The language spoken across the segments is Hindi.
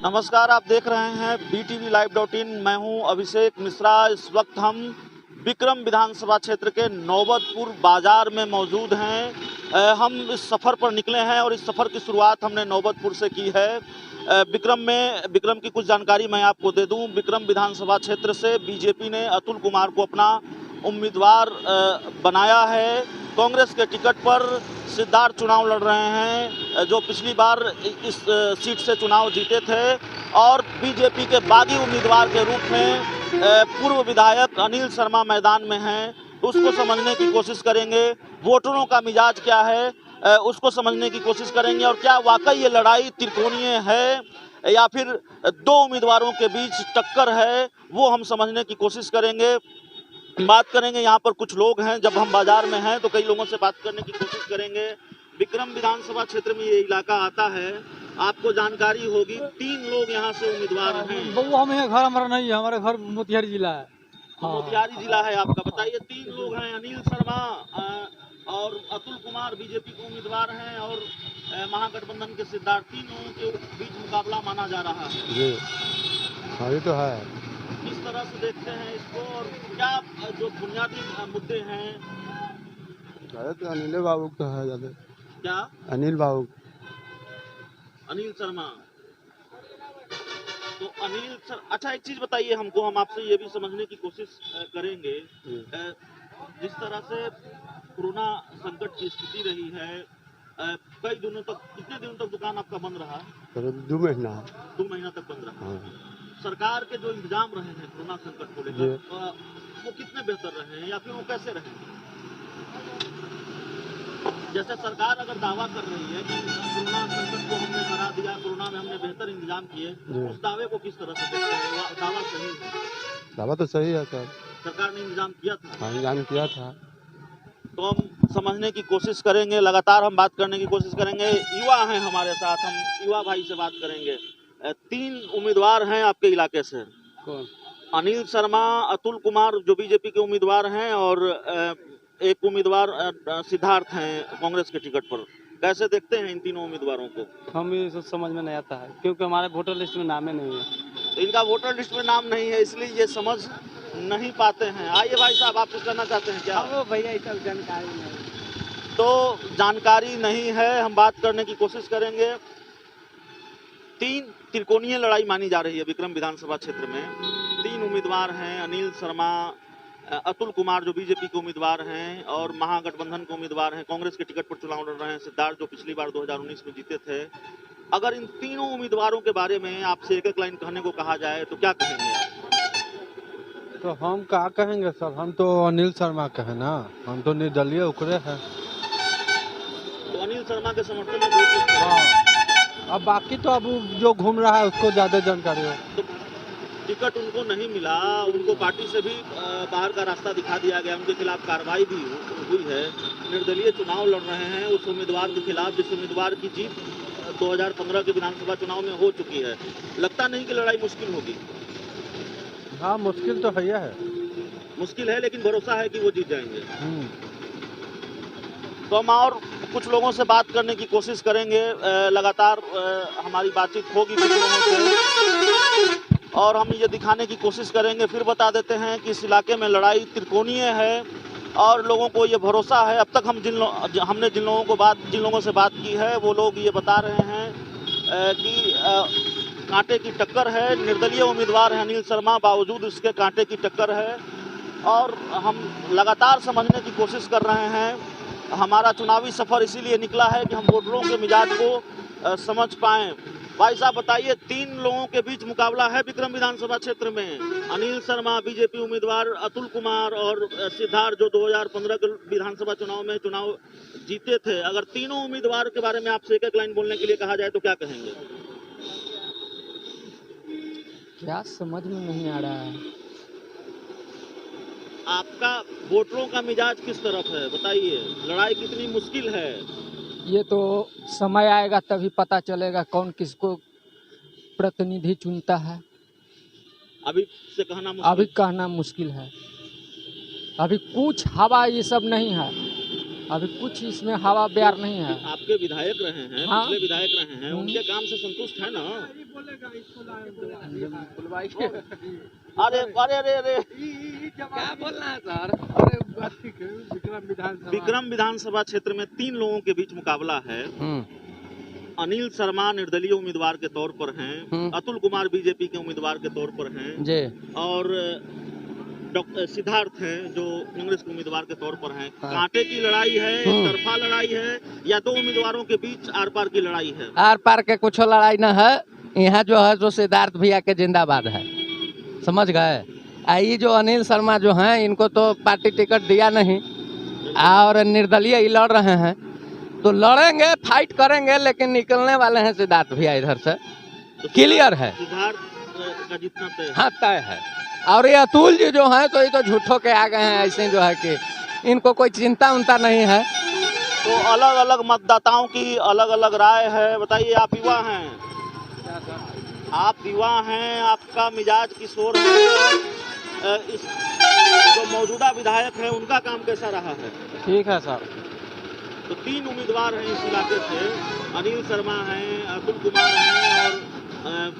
नमस्कार, आप देख रहे हैं BTVlive.in। मैं हूं अभिषेक मिश्रा। इस वक्त हम विक्रम विधानसभा क्षेत्र के नौबतपुर बाजार में मौजूद हैं। हम इस सफ़र पर निकले हैं और इस सफ़र की शुरुआत हमने नौबतपुर से की है। विक्रम की कुछ जानकारी मैं आपको दे दूं। विक्रम विधानसभा क्षेत्र से बीजेपी ने अतुल कुमार को अपना उम्मीदवार बनाया है। कांग्रेस के टिकट पर सिद्धार्थ चुनाव लड़ रहे हैं, जो पिछली बार इस सीट से चुनाव जीते थे, और बीजेपी के बागी उम्मीदवार के रूप में पूर्व विधायक अनिल शर्मा मैदान में हैं। तो उसको समझने की कोशिश करेंगे, वोटरों का मिजाज क्या है उसको समझने की कोशिश करेंगे, और क्या वाकई ये लड़ाई त्रिकोणीय है या फिर दो उम्मीदवारों के बीच टक्कर है, वो हम समझने की कोशिश करेंगे। बात करेंगे, यहाँ पर कुछ लोग हैं, जब हम बाजार में हैं तो कई लोगों से बात करने की कोशिश करेंगे। विक्रम विधानसभा क्षेत्र में ये इलाका आता है, आपको जानकारी होगी। 3 लोग यहाँ से उम्मीदवार हैं। वो हमें घर हमारा नहीं है, हमारे घर मोतिहारी जिला है। मोतिहारी जिला है आपका। बताइए, 3 लोग हैं, अनिल शर्मा और अतुल कुमार बीजेपी के उम्मीदवार हैं, और महागठबंधन के सिद्धार्थ। 3 लोगों के बीच मुकाबला माना जा रहा है जी। हाँ, ये तो है। किस तरह से देखते हैं इसको, और क्या जो बुनियादी मुद्दे हैं? तो अनिल बाबू तो है ज्यादा। क्या? अनिल बाबू, अनिल शर्मा। तो अच्छा, एक चीज बताइए हमको, हम आपसे ये भी समझने की कोशिश करेंगे। जिस तरह से कोरोना संकट की स्थिति रही है, कई दिनों तक, कितने दिनों तक दुकान आपका बंद रहा? 2 महीना। 2 महीना तक बंद रहा। हाँ। सरकार के जो इंतजाम रहे हैं कोरोना संकट को लेकर, वो कितने बेहतर रहे हैं या फिर वो कैसे रहे? जैसे सरकार अगर दावा कर रही है कि कोरोना संकट को हमने हरा दिया, कोरोना में हमने बेहतर इंतजाम किए, उस दावे को किस तरह से देखते हैं? दावा सही है? दावा तो सही है सर। सरकार ने इंतजाम किया था। हाँ, इंतजाम किया था। तो हम समझने की कोशिश करेंगे, लगातार हम बात करने की कोशिश करेंगे। युवा हैं हमारे साथ, हम युवा भाई से बात करेंगे। 3 उम्मीदवार हैं आपके इलाके से। कौन? अनिल शर्मा, अतुल कुमार जो बीजेपी के उम्मीदवार हैं, और एक उम्मीदवार सिद्धार्थ हैं कांग्रेस के टिकट पर। कैसे देखते हैं इन तीनों उम्मीदवारों को? हम ये सब समझ में नहीं आता है, क्योंकि हमारे वोटर लिस्ट में नाम ही नहीं है। तो इनका वोटर लिस्ट में नाम नहीं है, इसलिए ये समझ नहीं पाते हैं। आइए भाई साहब, आप कुछ कहना चाहते हैं क्या? भैया ये सब जानकारी नहीं। तो जानकारी नहीं है, हम बात करने की कोशिश करेंगे। 3 त्रिकोणीय लड़ाई मानी जा रही है विक्रम विधानसभा क्षेत्र में। 3 उम्मीदवार हैं, अनिल शर्मा, अतुल कुमार जो बीजेपी के उम्मीदवार हैं, और महागठबंधन के उम्मीदवार हैं, कांग्रेस के टिकट पर चुनाव लड़ रहे हैं सिद्धार्थ, जो पिछली बार 2019 में जीते थे। अगर इन तीनों उम्मीदवारों के बारे में आपसे एक-एक लाइन कहने को कहा जाए तो क्या कहेंगे आप? तो हम क्या कहेंगे सर, हम तो अनिल शर्मा के हैं ना, हम तो निर्दलीय उकरे हैं। तो अनिल शर्मा के समर्थन में वोट। हाँ, अब बाकी तो अब जो घूम रहा है उसको ज्यादा जानकारी हो। तो टिकट उनको नहीं मिला, उनको पार्टी से भी बाहर का रास्ता दिखा दिया गया, उनके खिलाफ कार्रवाई भी हुई है। निर्दलीय चुनाव लड़ रहे हैं उस उम्मीदवार के खिलाफ जिस उम्मीदवार की जीत 2015 के विधानसभा चुनाव में हो चुकी है। लगता नहीं कि लड़ाई मुश्किल होगी? हाँ, मुश्किल तो है। मुश्किल है, लेकिन भरोसा है कि वो जीत जाएंगे। तो हम और कुछ लोगों से बात करने की कोशिश करेंगे। लगातार हमारी बातचीत होगी कुछ लोगों से, और हम ये दिखाने की कोशिश करेंगे। फिर बता देते हैं कि इस इलाके में लड़ाई त्रिकोणीय है, और लोगों को ये भरोसा है। अब तक हमने जिन लोगों से बात की है, वो लोग ये बता रहे हैं कि कांटे की टक्कर है। निर्दलीय उम्मीदवार है अनिल शर्मा, बावजूद इसके कांटे की टक्कर है, और हम लगातार समझने की कोशिश कर रहे हैं। हमारा चुनावी सफर इसीलिए निकला है कि हम वोटरों के मिजाज को समझ पाएं। भाई साहब बताइए, 3 लोगों के बीच मुकाबला है विक्रम विधानसभा क्षेत्र में। अनिल शर्मा बीजेपी उम्मीदवार, अतुल कुमार और सिद्धार्थ जो 2015 के विधानसभा चुनाव में चुनाव जीते थे। अगर तीनों उम्मीदवार के बारे में आपसे एक-एक लाइन बोलने के लिए कहा जाए तो क्या कहेंगे? क्या समझ में नहीं आ रहा है। आपका वोटरों का मिजाज किस तरफ है, बताइए। लड़ाई कितनी मुश्किल है? ये तो समय आएगा तभी पता चलेगा कौन किसको प्रतिनिधि चुनता है। अभी से कहना मुश्किल? अभी कहना मुश्किल है, अभी कुछ हवा ये सब नहीं है। अभी कुछ इसमें हवा बयार नहीं है। आपके विधायक रहे हैं, हाँ। पिछले विधायक रहे हैं, उनके काम से संतुष्ट है ना? अरे अरे अरे अरे क्या बोलना है सर? अरे ठीक है, विक्रम विधानसभा क्षेत्र में 3 लोगों के बीच मुकाबला है। अनिल शर्मा निर्दलीय उम्मीदवार के तौर पर हैं, अतुल कुमार बीजेपी के उम्मीदवार के तौर पर हैं जी। और डॉक्टर सिद्धार्थ हैं जो कांग्रेस के उम्मीदवार के तौर पर हैं। कांटे की लड़ाई है, एक तरफा लड़ाई है, या 2 उम्मीदवारों के बीच आर पार की लड़ाई है? आर पार के कुछ लड़ाई न है। यहाँ जो है जो सिद्धार्थ भैया के जिंदाबाद है, समझ गए। ये जो अनिल शर्मा जो हैं इनको तो पार्टी टिकट दिया नहीं और निर्दलीय ही लड़ रहे हैं, तो लड़ेंगे, फाइट करेंगे, लेकिन निकलने वाले हैं सिद्धार्थ भैया इधर से, तो क्लियर है। सिद्धार्थ का जितना तय है। हाँ तय है। और ये अतुल जी जो हैं तो ये तो झूठों के आ गए हैं, ऐसे जो है कि इनको कोई चिंता उनता नहीं है। तो अलग अलग मतदाताओं की अलग अलग राय है। बताइए, आप युवा हैं, आप युवा हैं, आपका मिजाज किशोर है, इस जो मौजूदा विधायक हैं उनका काम कैसा रहा है? ठीक है सर। तो 3 उम्मीदवार हैं इस इलाके से, अनिल शर्मा हैं, अतुल कुमार हैं और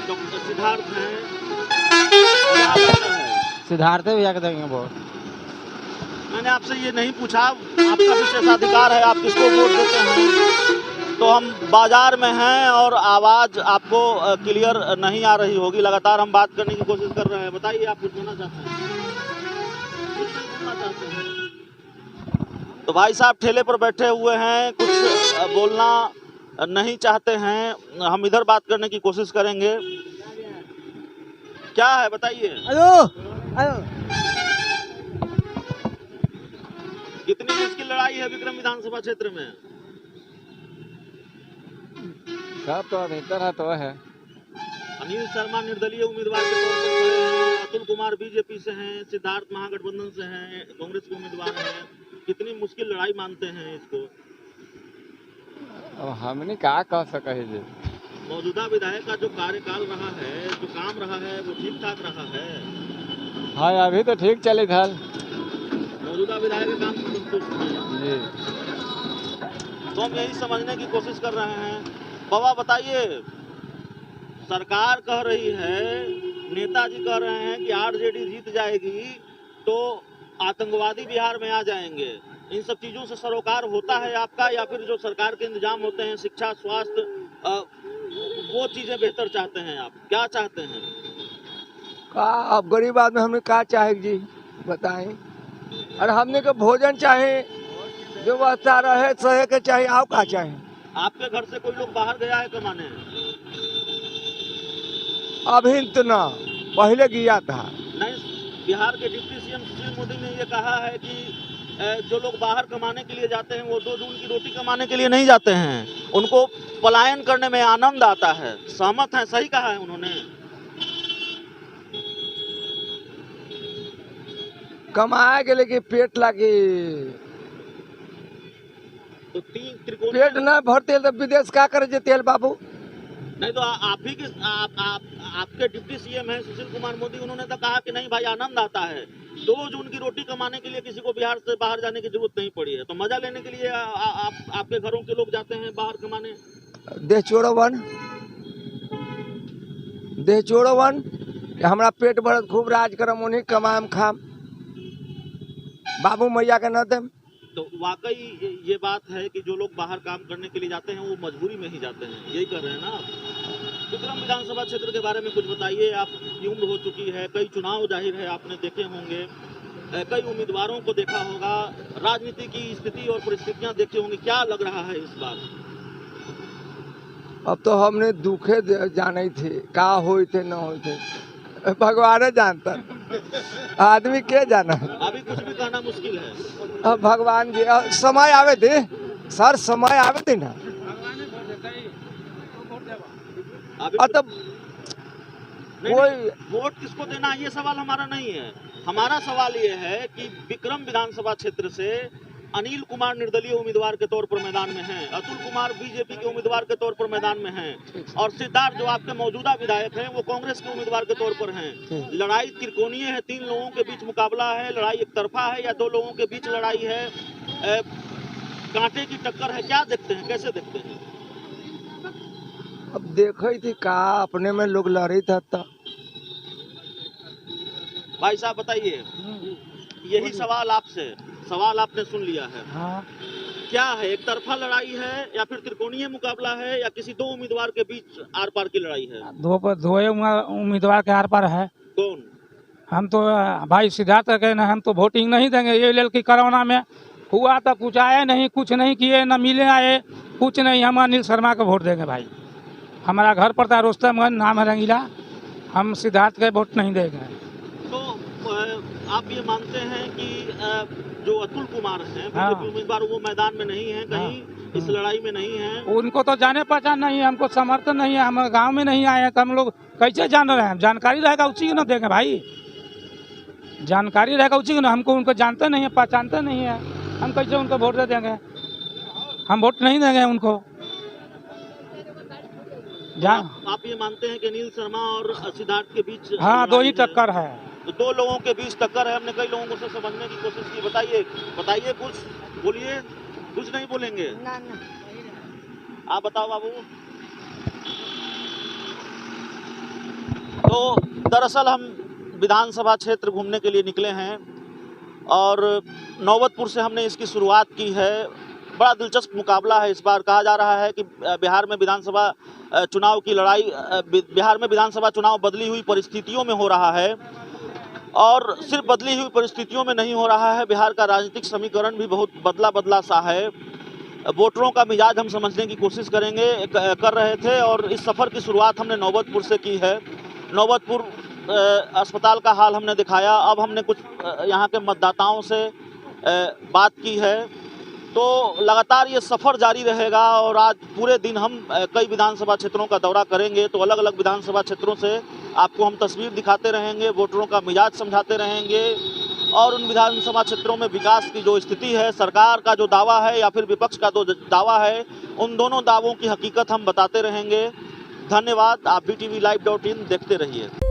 डॉक्टर सिद्धार्थ हैं। क्या लगता है? सिद्धार्थ भैया के देंगे वोट। मैंने आपसे ये नहीं पूछा, आपका विशेषाधिकार है, आप किसको वोट देते हैं। तो हम बाजार में हैं और आवाज आपको क्लियर नहीं आ रही होगी। लगातार हम बात करने की कोशिश कर रहे हैं। बताइए, आप कुछ बोलना चाहते हैं? कुछ नहीं बोलना चाहते हैं? तो भाई साहब ठेले पर बैठे हुए हैं, कुछ बोलना नहीं चाहते हैं। हम इधर बात करने की कोशिश करेंगे। क्या है बताइए? कितनी मुश्किल लड़ाई है विक्रम विधानसभा क्षेत्र में? सब तो बेहतर है तो है। अनिल शर्मा निर्दलीय उम्मीदवार के तौर पर खड़े हैं, अतुल कुमार बीजेपी से हैं, सिद्धार्थ महागठबंधन से हैं, कांग्रेस के उम्मीदवार हैं। कितनी मुश्किल लड़ाई मानते हैं इसको? अब हमने क्या कह सके जी। मौजूदा विधायक का जो कार्यकाल रहा है, जो काम रहा है, वो ठीक ठाक रहा है? हाँ अभी तो ठीक चले था। मौजूदा विधायक के काम से संतुष्ट हैं जी। तो हम यही समझने की कोशिश कर रहे हैं। बाबा बताइए, सरकार कह रही है, नेताजी कह रहे हैं कि आरजेडी जीत जाएगी तो आतंकवादी बिहार में आ जाएंगे। इन सब चीजों से सरोकार होता है आपका, या फिर जो सरकार के इंतजाम होते हैं, शिक्षा, स्वास्थ्य, वो चीजें बेहतर चाहते हैं आप? क्या चाहते हैं? का अब गरीब आदमी हमने क्या चाहे जी बताएं। और हमने को भोजन चाहे, व्यवस्था रहे, सहे के चाहे, आप क्या चाहे? आपके घर से कोई लोग बाहर गया है कमाने? अभी तो ना, पहले गया था। नहीं, बिहार के डिप्टी सीएम सुशील मोदी ने ये कहा है कि जो लोग बाहर कमाने के लिए जाते हैं वो 2 जून की रोटी कमाने के लिए नहीं जाते हैं, उनको पलायन करने में आनंद आता है। सहमत हैं? सही कहा है उन्होंने? कमाए के लेके पेट लागे, तो 3 त्रिकोण पेट न भरते तो विदेश क्या करे जे तेल बाबू? नहीं तो आप ही के आपके डिप्टी सीएम हैं सुशील कुमार मोदी, उन्होंने तो कहा कि नहीं भाई आनंद आता है। 2 जून की रोटी कमाने के लिए किसी को बिहार से बाहर जाने की जरूरत नहीं पड़ी है, तो मजा लेने के लिए आपके घरों के लोग जाते हैं बाहर कमाने। देह चोड़वन हमारा पेट भरत खूब राज करम, उन्हीं कमाम खाम, बाबू मैया के न देम। तो वाकई ये बात है कि जो लोग बाहर काम करने के लिए जाते हैं वो मजबूरी में ही जाते हैं, यही कर रहे हैं ना आप? विक्रम विधानसभा क्षेत्र के बारे में कुछ बताइए। आपकी उम्र हो चुकी है, कई चुनाव जाहिर है आपने देखे होंगे, कई उम्मीदवारों को देखा होगा, राजनीति की स्थिति और परिस्थितियां देखी होंगी। क्या लग रहा है इस बार? अब तो हमने दुखे जाने थे, का होते थे न होते, भगवान जानता, आदमी के जाना। अभी कुछ भी कहना मुश्किल है। अब भगवान जी समय आवे दे सर, समय आवे दे ना। तब कोई वोट किसको देना ये सवाल हमारा नहीं है। हमारा सवाल ये है कि विक्रम विधानसभा क्षेत्र से अनिल कुमार निर्दलीय उम्मीदवार के तौर पर मैदान में हैं, अतुल कुमार बीजेपी के उम्मीदवार के तौर पर मैदान में हैं, और सिद्धार्थ जो आपके मौजूदा विधायक हैं वो कांग्रेस के उम्मीदवार के तौर पर हैं। लड़ाई त्रिकोणीय है, 3 लोगों के बीच मुकाबला है, लड़ाई एक तरफा है या 2 लोगों के बीच लड़ाई है, कांटे की टक्कर है, क्या देखते हैं, कैसे देखते हैं? अब देखो थी का अपने में लोग लड़ी था भाई साहब बताइए, यही सवाल आपसे, सवाल आपने सुन लिया है। हाँ, क्या है, एक तरफा लड़ाई है या फिर त्रिकोणीय मुकाबला है या किसी दो उम्मीदवार के बीच आर पार की लड़ाई है? दो उम्मीदवार के आर पार है। कौन? हम तो भाई सिद्धार्थ के न, हम तो वोटिंग नहीं देंगे। ये लेल कि कोरोना में हुआ तो कुछ आए नहीं, कुछ नहीं किए, न मिले आए, कुछ नहीं। हम अनिल शर्मा को वोट देंगे भाई। हमारा घर पड़ता है रोस्तमगंज, नाम है रंगीला। हम सिद्धार्थ के वोट नहीं देंगे। तो आप ये मानते हैं कि जो अतुल कुमार हैं, हाँ। बीजेपी उम्मीदवार, वो मैदान में नहीं है, कहीं इस लड़ाई में नहीं है? उनको तो जाने पहचान नहीं है, हमको समर्थन नहीं है, हम गांव में नहीं आए हैं, तो हम लोग कैसे जान रहे हैं? जानकारी रहेगा उसी को ना देंगे भाई। जानकारी रहेगा उसी को ना, हमको उनको जानते नहीं है, पहचानते नहीं है, हम कैसे उनको वोट दे देंगे? हम वोट नहीं देंगे उनको। आप ये मानते हैं कि अनिल शर्मा और सिद्धार्थ के बीच हाँ, दो ही लड़ाई है? टक्कर है। तो दो लोगों के बीच टक्कर है। हमने कई लोगों से समझने की कोशिश की। बताइए, बताइए, कुछ बोलिए। कुछ नहीं बोलेंगे? ना ना। आप बताओ बाबू। तो दरअसल हम विधानसभा क्षेत्र घूमने के लिए निकले हैं और नौबतपुर से हमने इसकी शुरुआत की है। बड़ा दिलचस्प मुकाबला है इस बार। कहा जा रहा है कि बिहार में विधानसभा चुनाव की लड़ाई, बिहार में विधानसभा चुनाव बदली हुई परिस्थितियों में हो रहा है और सिर्फ बदली हुई परिस्थितियों में नहीं हो रहा है, बिहार का राजनीतिक समीकरण भी बहुत बदला सा है। वोटरों का मिजाज हम समझने की कोशिश कर रहे थे और इस सफ़र की शुरुआत हमने नौबतपुर से की है। नौबतपुर अस्पताल का हाल हमने दिखाया। अब हमने कुछ यहाँ के मतदाताओं से बात की है। तो लगातार ये सफ़र जारी रहेगा और आज पूरे दिन हम कई विधानसभा क्षेत्रों का दौरा करेंगे। तो अलग अलग विधानसभा क्षेत्रों से आपको हम तस्वीर दिखाते रहेंगे, वोटरों का मिजाज समझाते रहेंगे और उन विधानसभा क्षेत्रों में विकास की जो स्थिति है, सरकार का जो दावा है या फिर विपक्ष का जो दावा है, उन दोनों दावों की हकीकत हम बताते रहेंगे। धन्यवाद। आप BTV Live.in देखते रहिए।